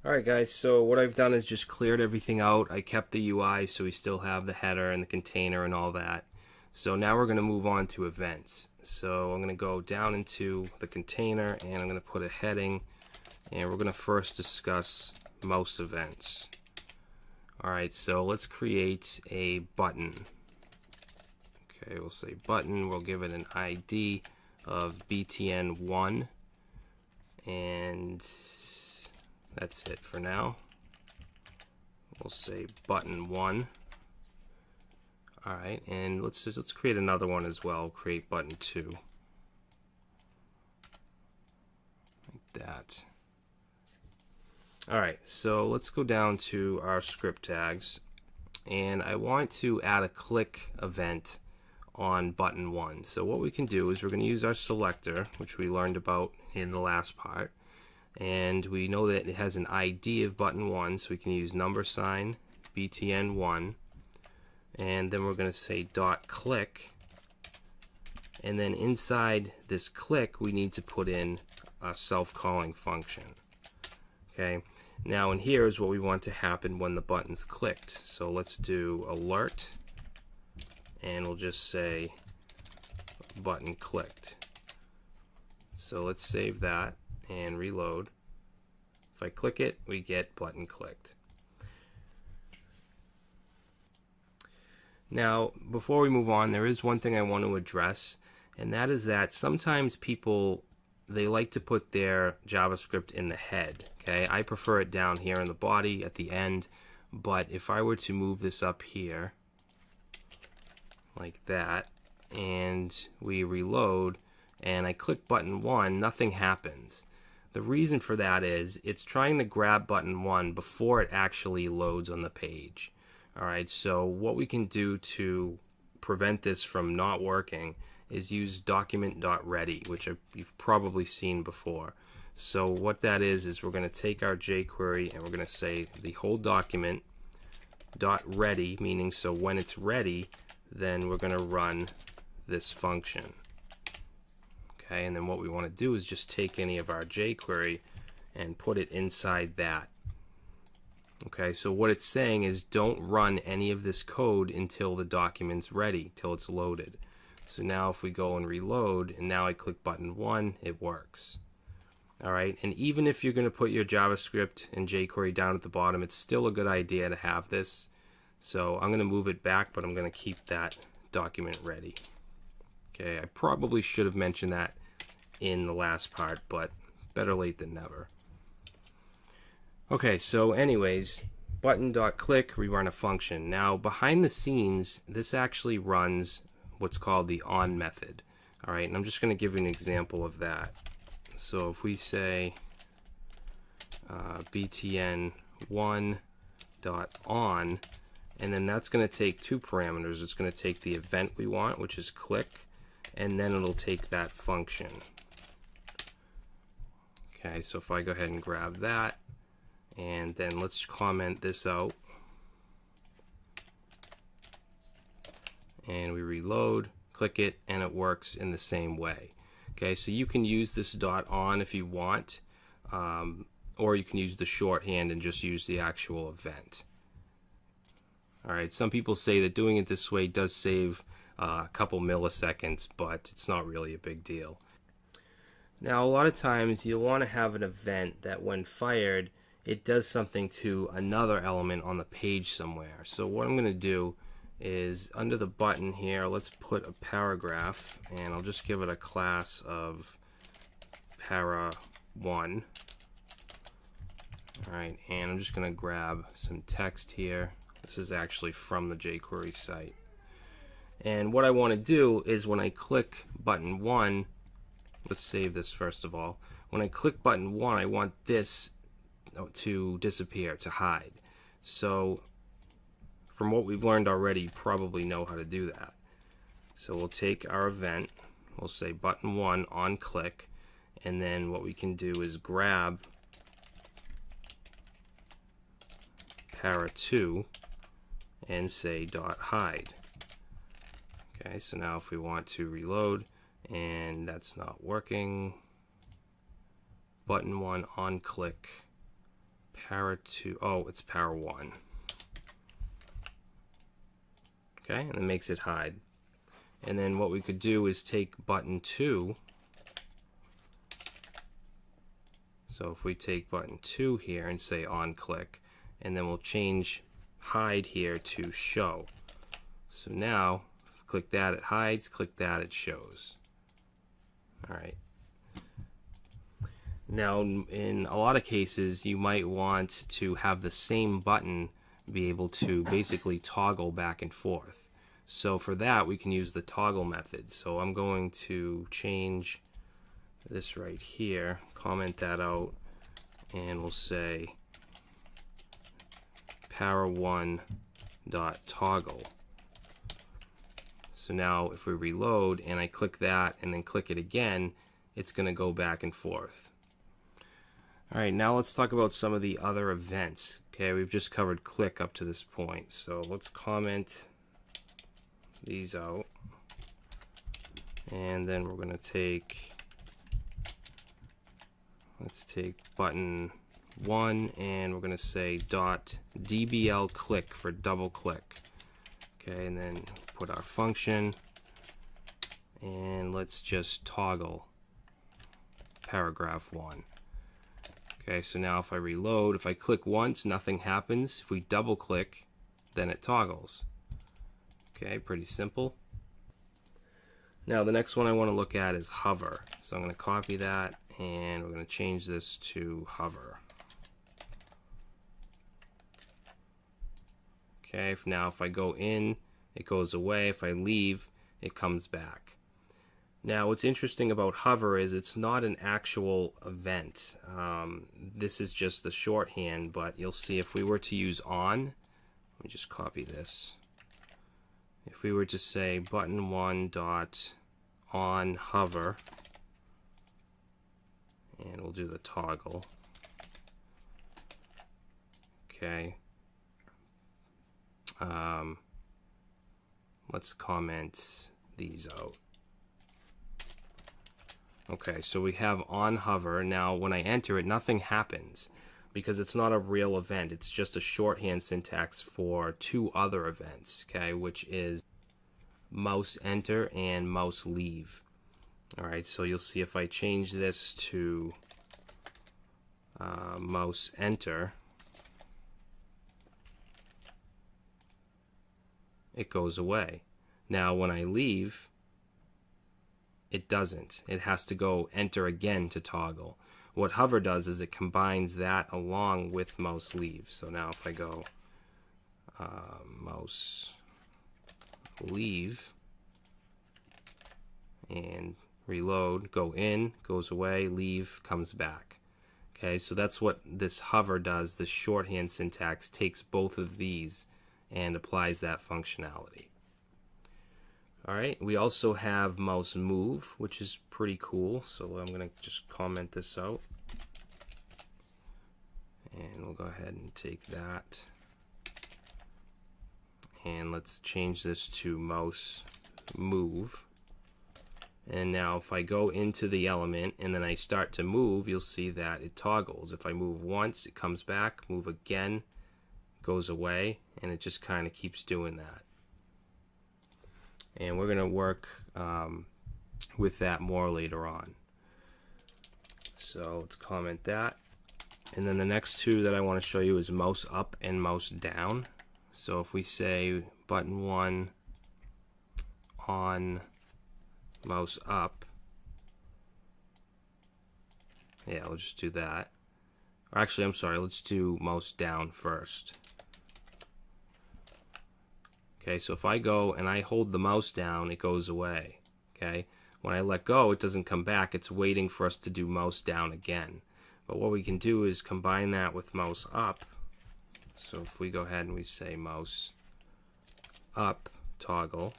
Alright guys, so what I've done is just cleared everything out. I kept the UI so we still have the header and the container and all that. So now we're going to move on to events. So I'm going to go down into the container and I'm going to put a heading, and we're going to first discuss mouse events. Alright, so let's create a button. Okay, we'll say button, we'll give it an ID of btn1, and that's it for now. We'll say button 1. Alright, and let's create another one as well. Create button 2. Like that. Alright, so let's go down to our script tags, and I want to add a click event on button 1. So what we can do is we're going to use our selector, which we learned about in the last part, and we know that it has an ID of button 1, so we can use $sign btn1, and then we're going to say dot click, and then inside this click we need to put in a self-calling function. Okay, now in here is what we want to happen when the button's clicked. So let's do alert, and we'll just say button clicked. So let's save that and reload. If I click it, we get button clicked. Now, before we move on, there is one thing I want to address, and that is that sometimes people, they like to put their JavaScript in the head. Okay, I prefer it down here in the body at the end, but if I were to move this up here like that, and we reload, and I click button 1, nothing happens. The reason for that is it's trying to grab button 1 before it actually loads on the page. Alright, so what we can do to prevent this from not working is use document.ready, which you've probably seen before. So what that is we're going to take our jQuery and we're going to say the whole document dot ready, meaning so when it's ready, then we're going to run this function. Okay, and then what we want to do is just take any of our jQuery and put it inside that. Okay, so what it's saying is don't run any of this code until the document's ready, till it's loaded. So now if we go and reload, and now I click button 1, it works. Alright, and even if you're going to put your JavaScript and jQuery down at the bottom, it's still a good idea to have this. So I'm going to move it back, but I'm going to keep that document ready. Okay, I probably should have mentioned that in the last part, but better late than never. Okay, so anyways, button.click, we run a function. Now, behind the scenes, this actually runs what's called the on method. Alright, and I'm just going to give you an example of that. So if we say btn1.on, and then that's going to take two parameters. It's going to take the event we want, which is click, and then it'll take that function. Okay, so if I go ahead and grab that, and then let's comment this out, and we reload, click it, and it works in the same way. Okay, so you can use this dot on if you want, or you can use the shorthand and just use the actual event. Alright, some people say that doing it this way does save a couple milliseconds, but it's not really a big deal. Now, a lot of times you'll want to have an event that when fired, it does something to another element on the page somewhere. So what I'm going to do is under the button here, let's put a paragraph, and I'll just give it a class of para1. Alright, and I'm just going to grab some text here. This is actually from the jQuery site. And what I want to do is when I click button 1, let's save this first of all. When I click button 1, I want this to disappear, to hide. So from what we've learned already, you probably know how to do that. So we'll take our event, we'll say button 1 on click, and then what we can do is grab para2 and say dot hide. Okay, so now if we want to reload, and that's not working, button 1 on click Para 2, oh, it's para 1. Okay, and it makes it hide. And then what we could do is take button 2. So if we take button 2 here and say on click, and then we'll change hide here to show. So now, click that, it hides, click that, it shows. Alright. Now, in a lot of cases, you might want to have the same button be able to basically toggle back and forth. So for that, we can use the toggle method. So I'm going to change this right here, comment that out, and we'll say para1.toggle. So now if we reload and I click that and then click it again, it's going to go back and forth. Alright, now let's talk about some of the other events. Okay, we've just covered click up to this point. So let's comment these out. And then we're going to take, let's take button 1 and we're going to say .dbl click for double click. Okay, and then put our function and let's just toggle paragraph 1. Okay, so now if I reload, if I click once, nothing happens. If we double click, then it toggles. Okay, pretty simple. Now the next one I want to look at is hover. So I'm going to copy that and we're going to change this to hover. Okay, now if I go in, it goes away. If I leave, it comes back. Now what's interesting about hover is it's not an actual event. This is just the shorthand, but you'll see if we were to use on, let me just copy this. If we were to say button1.on hover, and we'll do the toggle. Okay. Let's comment these out. Okay, so we have on hover. Now when I enter it, nothing happens because it's not a real event. It's just a shorthand syntax for two other events, okay, which is mouse enter and mouse leave. Alright, so you'll see if I change this to mouse enter, it goes away. Now when I leave, it doesn't. It has to go enter again to toggle. What hover does is it combines that along with mouse leave. So now if I go mouse leave and reload, go in, goes away, leave, comes back. Okay, so that's what this hover does. This shorthand syntax takes both of these and applies that functionality. Alright, we also have mouse move, which is pretty cool. So I'm going to just comment this out. And we'll go ahead and take that. And let's change this to mouse move. And now if I go into the element and then I start to move, you'll see that it toggles. If I move once, it comes back, move again, goes away, and it just kind of keeps doing that. And we're going to work with that more later on. So let's comment that. And then the next two that I want to show you is mouse up and mouse down. So if we say button 1 on mouse up, yeah, we'll just do that. Or actually, I'm sorry, let's do mouse down first. Okay, so if I go and I hold the mouse down, it goes away. Okay, when I let go, it doesn't come back. It's waiting for us to do mouse down again. But what we can do is combine that with mouse up. So if we go ahead and we say mouse up toggle,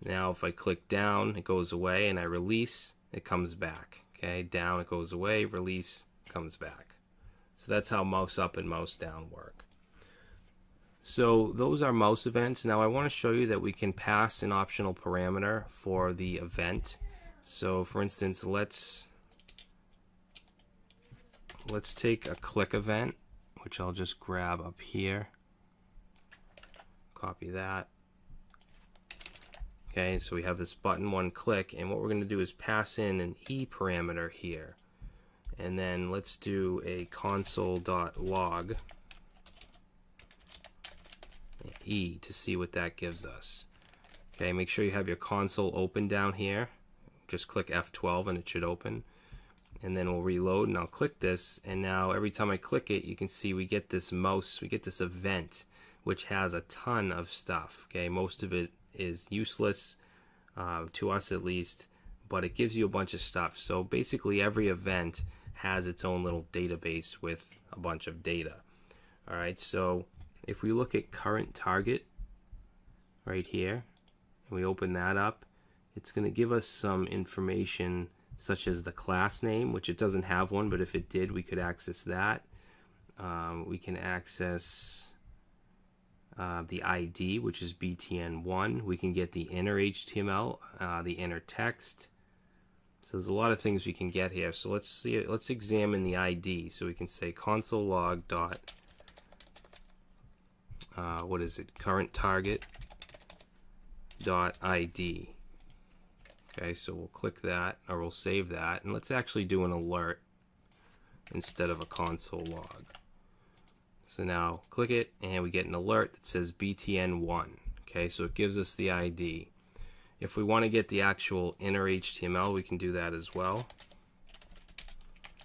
now if I click down, it goes away, and I release, it comes back. Okay, down, it goes away, release, comes back. So that's how mouse up and mouse down work. So those are mouse events. Now I want to show you that we can pass an optional parameter for the event. So for instance, let's take a click event which I'll just grab up here. Copy that. Okay, so we have this button one click, and what we're going to do is pass in an E parameter here. And then let's do a console.log E to see what that gives us. Okay, make sure you have your console open down here. Just click F12 and it should open. And then we'll reload, and I'll click this, and now every time I click it, you can see we get this mouse, we get this event, which has a ton of stuff. Okay, most of it is useless, to us at least, but it gives you a bunch of stuff. So basically every event has its own little database with a bunch of data. Alright, so if we look at current target right here, and we open that up, it's going to give us some information such as the class name, which it doesn't have one, but if it did, we could access that. We can access the ID, which is btn1. We can get the inner HTML, the inner text. So there's a lot of things we can get here. So let's see it. Let's examine the ID. So we can say console log dot what is it? Current target dot ID. Okay, so we'll click that, or we'll save that, and let's actually do an alert instead of a console log. So now click it, and we get an alert that says btn1. Okay, so it gives us the ID. If we want to get the actual inner HTML, we can do that as well.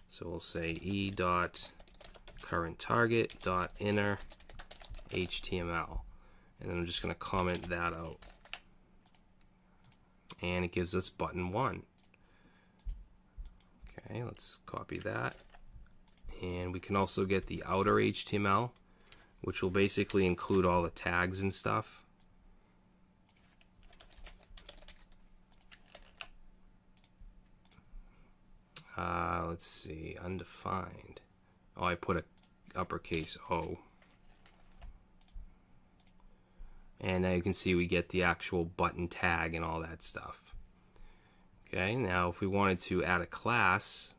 So we'll say e.currentTarget.inner HTML, and then I'm just going to comment that out. And it gives us button 1. Okay, let's copy that. And we can also get the outer HTML, which will basically include all the tags and stuff. Let's see, undefined. Oh, I put a uppercase O. And now you can see we get the actual button tag and all that stuff. Okay, now if we wanted to add a class,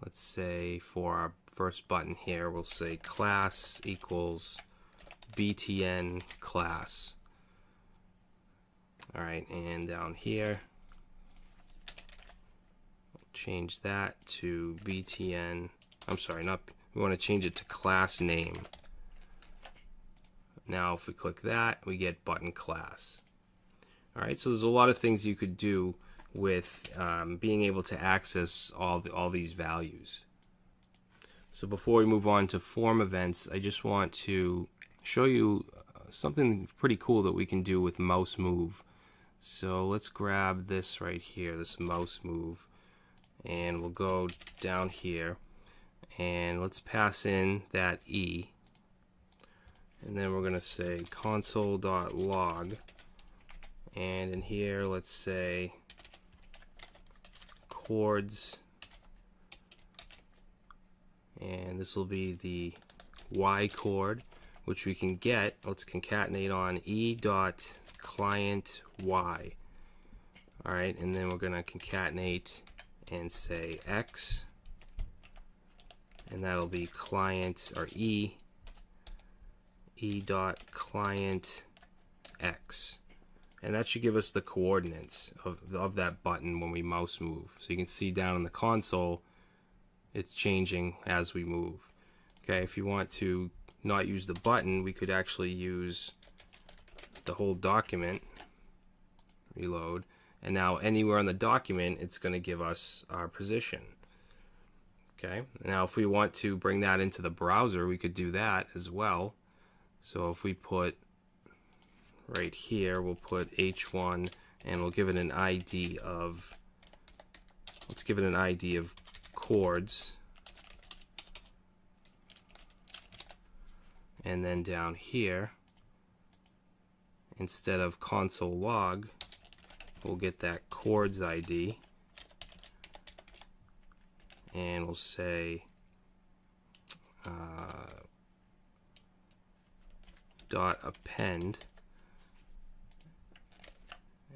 let's say for our first button here, we'll say class equals btn class. Alright, and down here, we'll change that to btn, I'm sorry, not, we want to change it to class name. Now if we click that, we get button class. Alright, so there's a lot of things you could do with being able to access all these values. So before we move on to form events, I just want to show you something pretty cool that we can do with mouse move. So let's grab this right here, this mouse move, and we'll go down here, and let's pass in that E. And then we're going to say console.log, and in here let's say chords, and this will be the Y chord, which we can get. Let's concatenate on e.client Y. Alright, and then we're going to concatenate and say X, and that'll be client, or e.client X, and that should give us the coordinates of that button when we mouse move. So you can see down in the console it's changing as we move. Okay, if you want to not use the button, we could actually use the whole document, reload, and now anywhere on the document it's going to give us our position. Okay, now if we want to bring that into the browser, we could do that as well. So if we put right here, we'll put H1, and we'll give it an ID of, let's give it an ID of chords. And then down here, instead of console log, we'll get that chords ID, and we'll say dot append,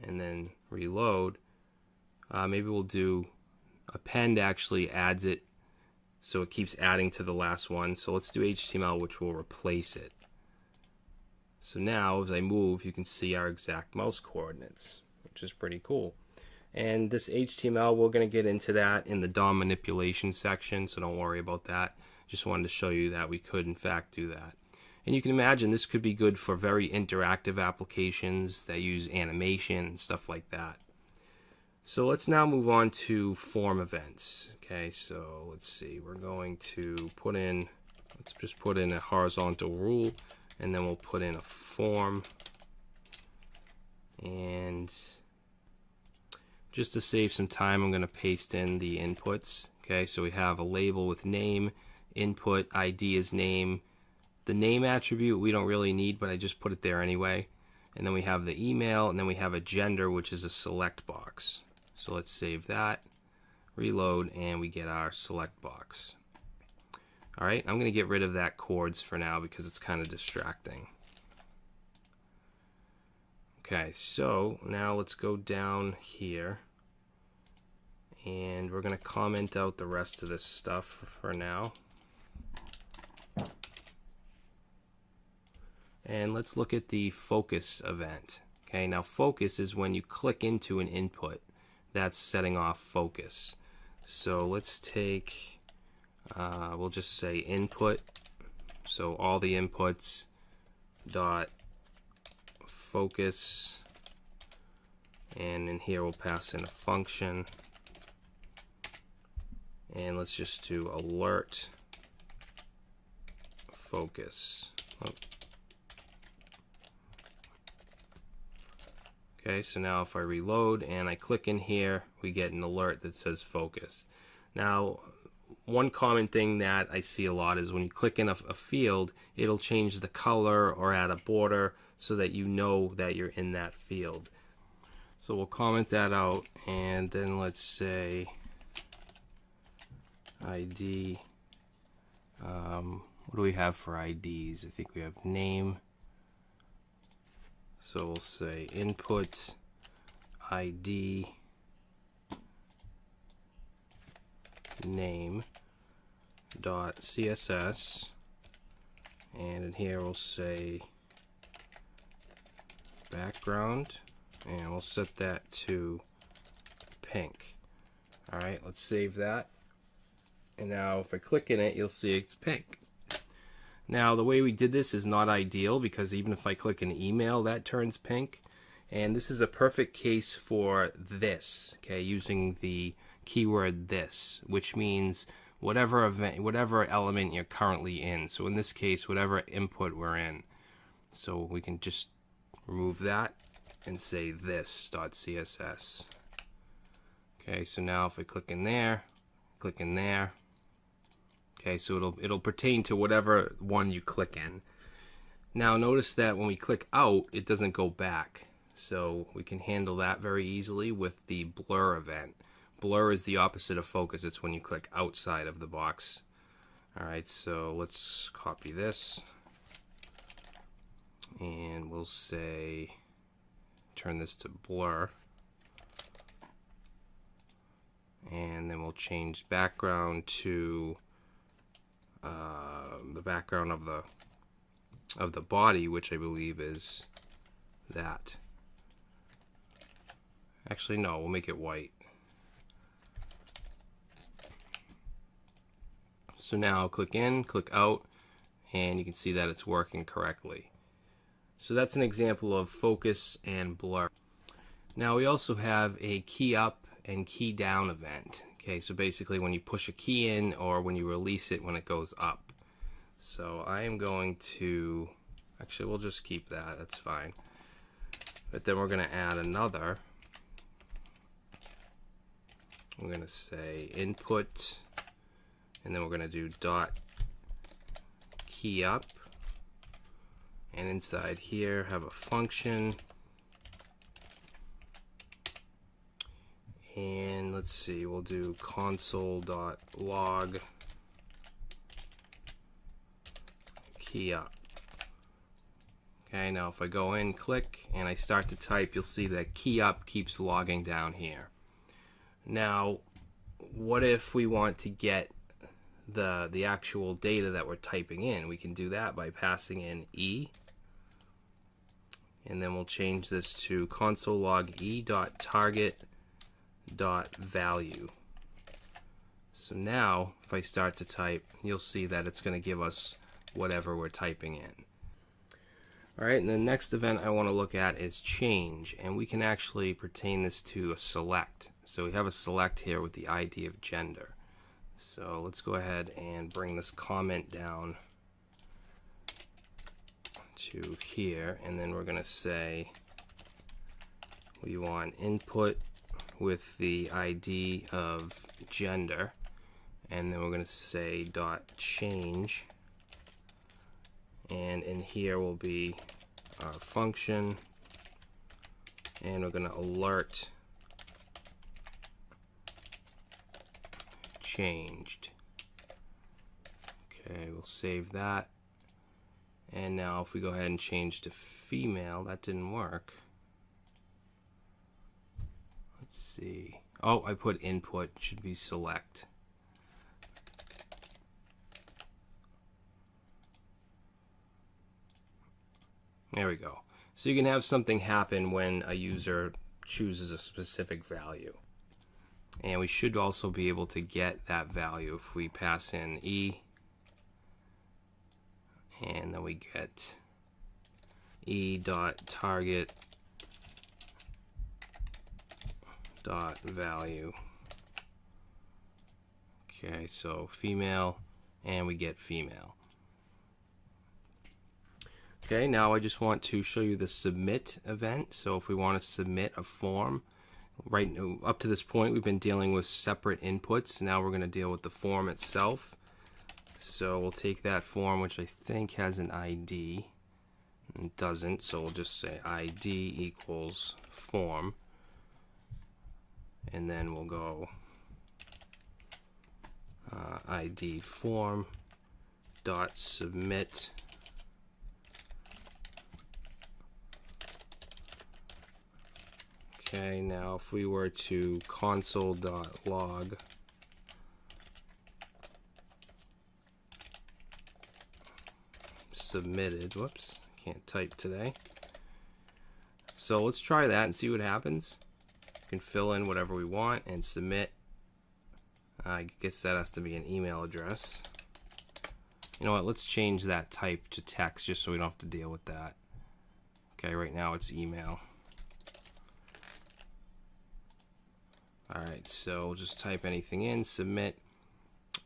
and then reload. Maybe we'll do append actually adds it so it keeps adding to the last one. So let's do HTML, which will replace it. So now as I move, you can see our exact mouse coordinates, which is pretty cool. And this HTML, we're going to get into that in the DOM manipulation section, so don't worry about that. Just wanted to show you that we could in fact do that. And you can imagine this could be good for very interactive applications that use animation and stuff like that. So let's now move on to form events. Okay, so let's see, we're going to put in, let's just put in a horizontal rule, and then we'll put in a form. And just to save some time, I'm going to paste in the inputs. Okay, so we have a label with name, input, ID is name. The name attribute we don't really need, but I just put it there anyway. And then we have the email, and then we have a gender, which is a select box. So let's save that, reload, and we get our select box. Alright, I'm going to get rid of that chords for now because it's kind of distracting. Okay, so now let's go down here, and we're going to comment out the rest of this stuff for now. And let's look at the focus event. Okay, now focus is when you click into an input. That's setting off focus. So let's take, we'll just say input. So all the inputs dot focus, and in here we'll pass in a function, and let's just do alert focus. Okay, so now if I reload and I click in here, we get an alert that says focus. Now, one common thing that I see a lot is when you click in a field, it'll change the color or add a border so that you know that you're in that field. So we'll comment that out, and then let's say ID. What do we have for IDs? I think we have name. So we'll say input ID name dot CSS, and in here we'll say background, and we'll set that to pink. Alright, let's save that, and now if I click in it, you'll see it's pink. Now the way we did this is not ideal, because even if I click an email, that turns pink, and this is a perfect case for this, okay, using the keyword this, which means whatever event, whatever element you're currently in. So in this case, whatever input we're in. So we can just remove that and say this.css. Okay, so now if I click in there, okay, so it'll pertain to whatever one you click in. Now notice that when we click out, it doesn't go back. So we can handle that very easily with the blur event. Blur is the opposite of focus. It's when you click outside of the box. Alright, so let's copy this, and we'll say turn this to blur, and then we'll change background to the background of the body, which I believe is that. Actually, no, we'll make it white. So now I'll click in, click out, and you can see that it's working correctly. So that's an example of focus and blur. Now we also have a key up and key down event. Okay, so basically when you push a key in, or when you release it when it goes up. So I am going to, actually we'll just keep that, that's fine. But then we're going to add another. I'm going to say input, and then we're going to do dot key up, and inside here have a function, and let's see, we'll do console.log key up. Okay, now if I go in, click, and I start to type, you'll see that key up keeps logging down here. Now, what if we want to get the actual data that we're typing in. We can do that by passing in e, and then we'll change this to console log e.target.value. So now if I start to type, you'll see that it's going to give us whatever we're typing in. Alright, and the next event I want to look at is change, and we can actually pertain this to a select. So we have a select here with the ID of gender. So let's go ahead and bring this comment down to here, and then we're going to say we want input with the ID of gender, and then we're going to say dot change, and in here will be our function, and we're going to alert changed. Okay, we'll save that. And now if we go ahead and change to female, that didn't work. Let's see. Oh, I put input, should be select. There we go. So you can have something happen when a user chooses a specific value. And we should also be able to get that value if we pass in e, and then we get e.target.value. Okay, so female, and we get female. Okay, now I just want to show you the submit event. So if we want to submit a form, right up to this point we've been dealing with separate inputs. Now we're going to deal with the form itself. So we'll take that form, which I think has an ID. It doesn't, so we'll just say ID equals form, and then we'll go ID form dot submit Okay, now if we were to console.log submitted, whoops, can't type today. So let's try that and see what happens. We can fill in whatever we want and submit. I guess that has to be an email address. You know what, let's change that type to text just so we don't have to deal with that. Okay, right now it's email. Alright, so we'll just type anything in, submit,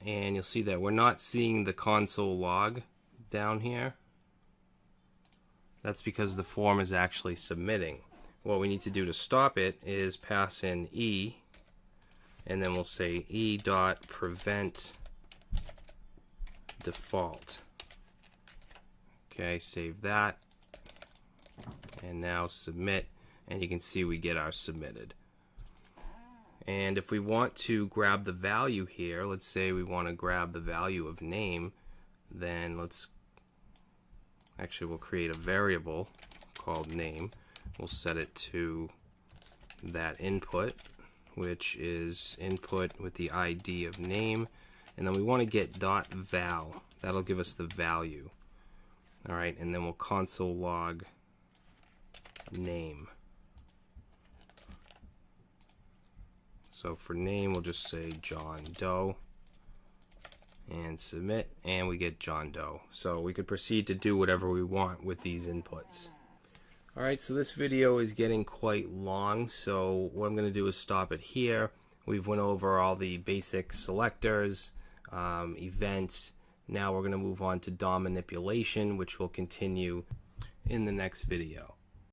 and you'll see that we're not seeing the console log down here. That's because the form is actually submitting. What we need to do to stop it is pass in e, and then we'll say e.prevent default. Okay, save that, and now submit, and you can see we get our submitted. And if we want to grab the value here, let's say we want to grab the value of name, then we'll create a variable called name. We'll set it to that input, which is input with the ID of name, and then we want to get .val. That'll give us the value. Alright, and then we'll console log name. So for name, we'll just say John Doe and submit, and we get John Doe. So we could proceed to do whatever we want with these inputs. Alright, so this video is getting quite long, so what I'm going to do is stop it here. We've went over all the basic selectors, events. Now we're going to move on to DOM manipulation, which will continue in the next video.